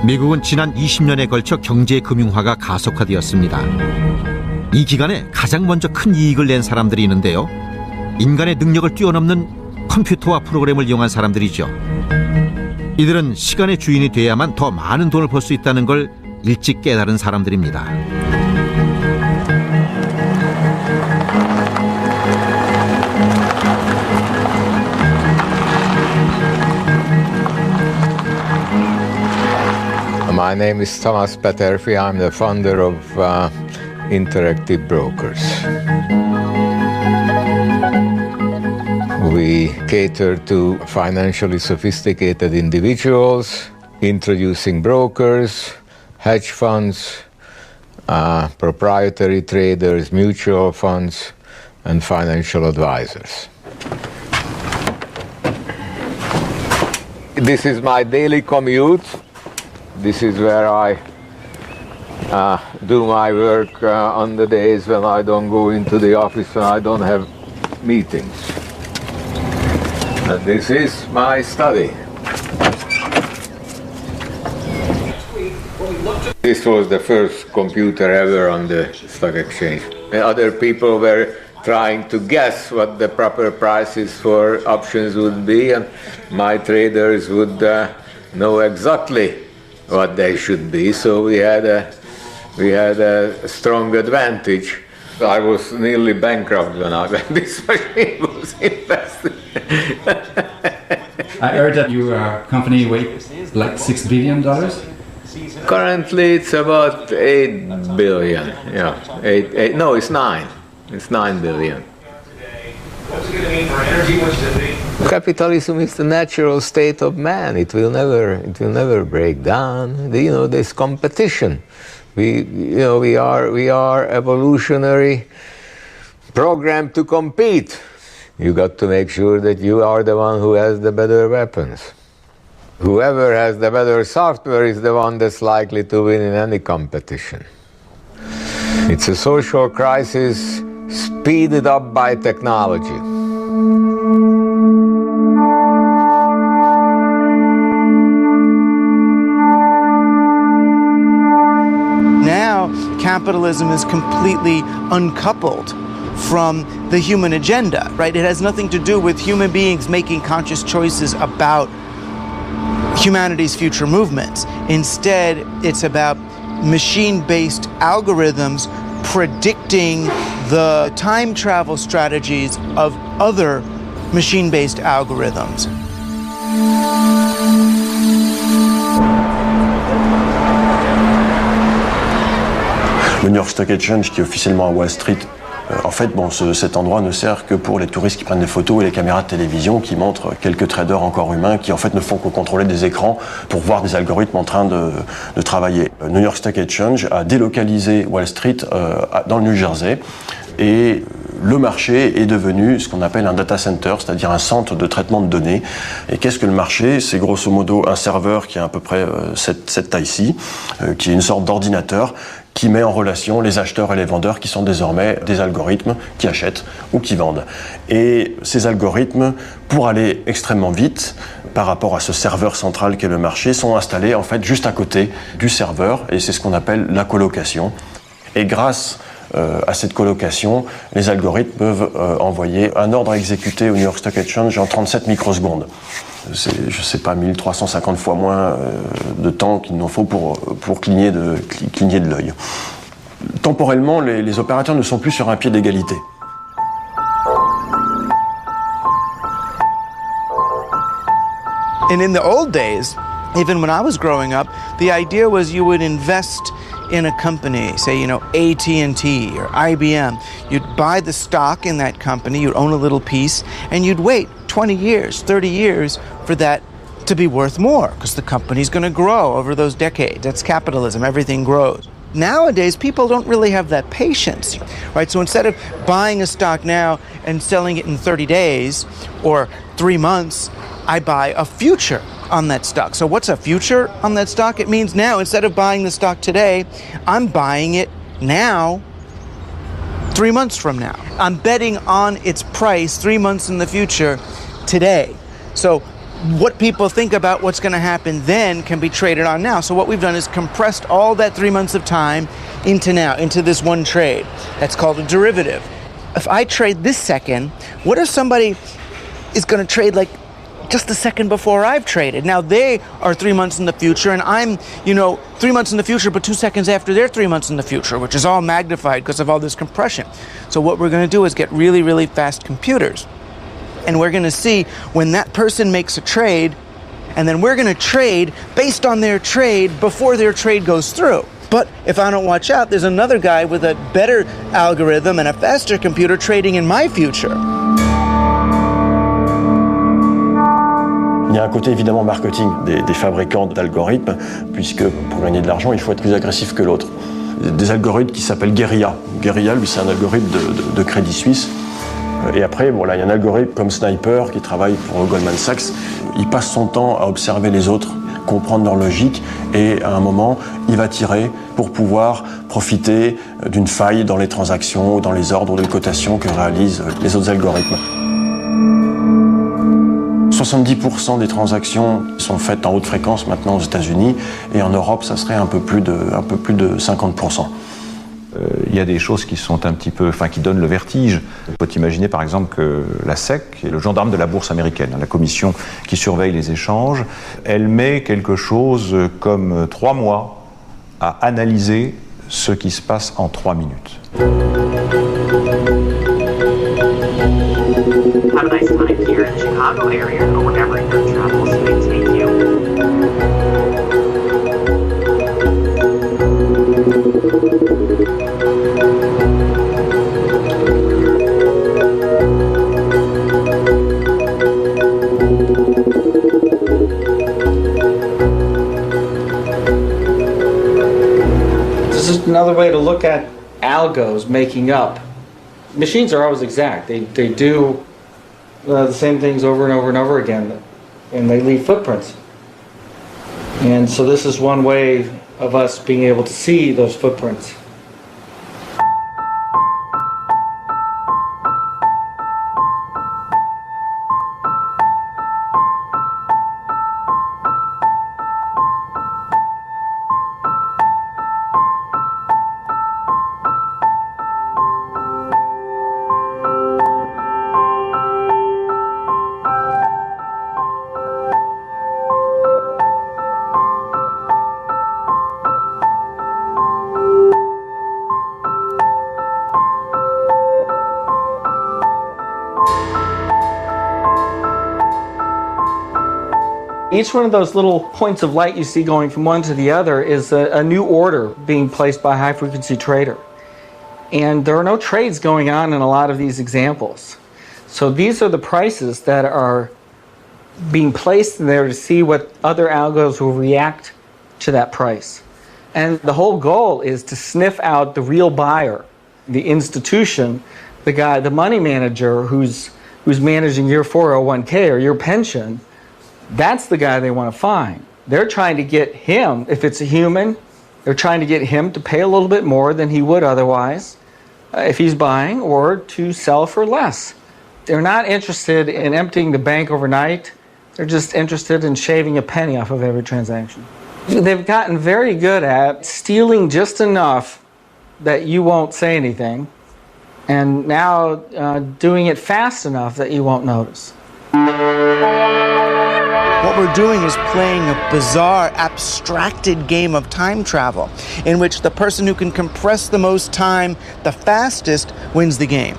미국은 지난 20년에 걸쳐 경제 금융화가 가속화되었습니다. 이 기간에 가장 먼저 큰 이익을 낸 사람들이 있는데요. 인간의 능력을 뛰어넘는 컴퓨터와 프로그램을 이용한 사람들이죠. 이들은 시간의 주인이 돼야만 더 많은 돈을 벌 수 있다는 걸 일찍 깨달은 사람들입니다. My name is Thomas Peterfi. I'm the founder of Interactive Brokers. We cater to financially sophisticated individuals, introducing brokers, hedge funds, proprietary traders, mutual funds, and financial advisors. This is my daily commute. This is where I do my work on the days when I don't go into the office and I don't have meetings. And this is my study. This was the first computer ever on the stock exchange. Other people were trying to guess what the proper prices for options would be, and my traders would know exactly what they should be, so we had a strong advantage. I was nearly bankrupt when this machine was invested. I heard that your company weighs like $6 billion? Currently it's about 8 billion. Yeah, eight, no, it's 9. It's 9 billion. What's it going to mean for energy? Capitalism is the natural state of man. It will never break down. There's competition. We are evolutionary programmed to compete. You got to make sure that you are the one who has the better weapons. Whoever has the better software is the one that's likely to win in any competition. It's a social crisis speeded up by technology. Now, capitalism is completely uncoupled from the human agenda, right? It has nothing to do with human beings making conscious choices about humanity's future movements. Instead, it's about machine-based algorithms predicting the time travel strategies of other machine-based algorithms. Le New York Stock Exchange, qui est officiellement à Wall Street, en fait, cet endroit ne sert que pour les touristes qui prennent des photos et les caméras de télévision qui montrent quelques traders encore humains qui en fait ne font que contrôler des écrans pour voir des algorithmes en train de travailler. New York Stock Exchange a délocalisé Wall Street dans le New Jersey et le marché est devenu ce qu'on appelle un data center, c'est-à-dire un centre de traitement de données. Et qu'est-ce que le marché? C'est grosso modo un serveur qui a à peu près cette taille-ci, qui est une sorte d'ordinateur qui met en relation les acheteurs et les vendeurs qui sont désormais des algorithmes qui achètent ou qui vendent. Et ces algorithmes, pour aller extrêmement vite par rapport à ce serveur central qu'est le marché, sont installés en fait juste à côté du serveur et c'est ce qu'on appelle la colocation. Et grâce à cette colocation, les algorithmes peuvent envoyer un ordre à exécuter au New York Stock Exchange en 37 microsecondes. C'est, je sais pas, 1350 fois moins de temps qu'il nous faut pour cligner de l'œil. Temporellement, les opérateurs ne sont plus sur un pied d'égalité. And in the old days, even when I was growing up, the idea was you would invest in a company, say, AT&T or IBM. You'd buy the stock in that company, you'd own a little piece, and you'd wait 20 years, 30 years for that to be worth more because the company's going to grow over those decades. That's capitalism, everything grows. Nowadays, people don't really have that patience, right? So instead of buying a stock now and selling it in 30 days or 3 months, I buy a future on that stock. So what's a future on that stock? It means now, instead of buying the stock today, I'm buying it now 3 months from now. I'm betting on its price 3 months in the future today. So what people think about what's going to happen then can be traded on now. So what we've done is compressed all that 3 months of time into now, into this one trade. That's called a derivative. If I trade this second, what if somebody is going to trade like just the second before I've traded? Now they are 3 months in the future and I'm, 3 months in the future, but 2 seconds after they're 3 months in the future, which is all magnified because of all this compression. So what we're going to do is get really, really fast computers. And we're going to see when that person makes a trade, and then we're going to trade based on their trade before their trade goes through. But if I don't watch out, there's another guy with a better algorithm and a faster computer trading in my future. Il y a un côté évidemment marketing des fabricants d'algorithmes, puisque pour gagner de l'argent, il faut être plus agressif que l'autre. Des algorithmes qui s'appellent Guerilla. Guerilla, lui, c'est un algorithme de Crédit Suisse. Et après, voilà, il y a un algorithme comme Sniper qui travaille pour Goldman Sachs. Il passe son temps à observer les autres, comprendre leur logique, et à un moment, il va tirer pour pouvoir profiter d'une faille dans les transactions ou dans les ordres de cotation que réalisent les autres algorithmes. 70% des transactions sont faites en haute fréquence maintenant aux États-Unis, et en Europe, ça serait un peu plus de 50%. Il y a des choses qui sont un petit peu, qui donnent le vertige. On peut imaginer par exemple que la SEC, qui est le gendarme de la bourse américaine, la commission qui surveille les échanges, elle met quelque chose comme 3 mois à analyser ce qui se passe en 3 minutes. Have a nice time here in the Chicago area or wherever your travels may take you. This is another way to look at algos making up. Machines are always exact. They do the same things over and over and over again, and they leave footprints. And so this is one way of us being able to see those footprints. Each one of those little points of light you see going from one to the other is a new order being placed by a high-frequency trader. And there are no trades going on in a lot of these examples. So these are the prices that are being placed in there to see what other algos will react to that price. And the whole goal is to sniff out the real buyer, the institution, the guy, the money manager who's managing your 401k or your pension. That's the guy they want to find. They're trying to get him, if it's a human, they're trying to get him to pay a little bit more than he would otherwise if he's buying, or to sell for less. They're not interested in emptying the bank overnight. They're just interested in shaving a penny off of every transaction. They've gotten very good at stealing just enough that you won't say anything, and now doing it fast enough that you won't notice. What we're doing is playing a bizarre, abstracted game of time travel in which the person who can compress the most time the fastest wins the game.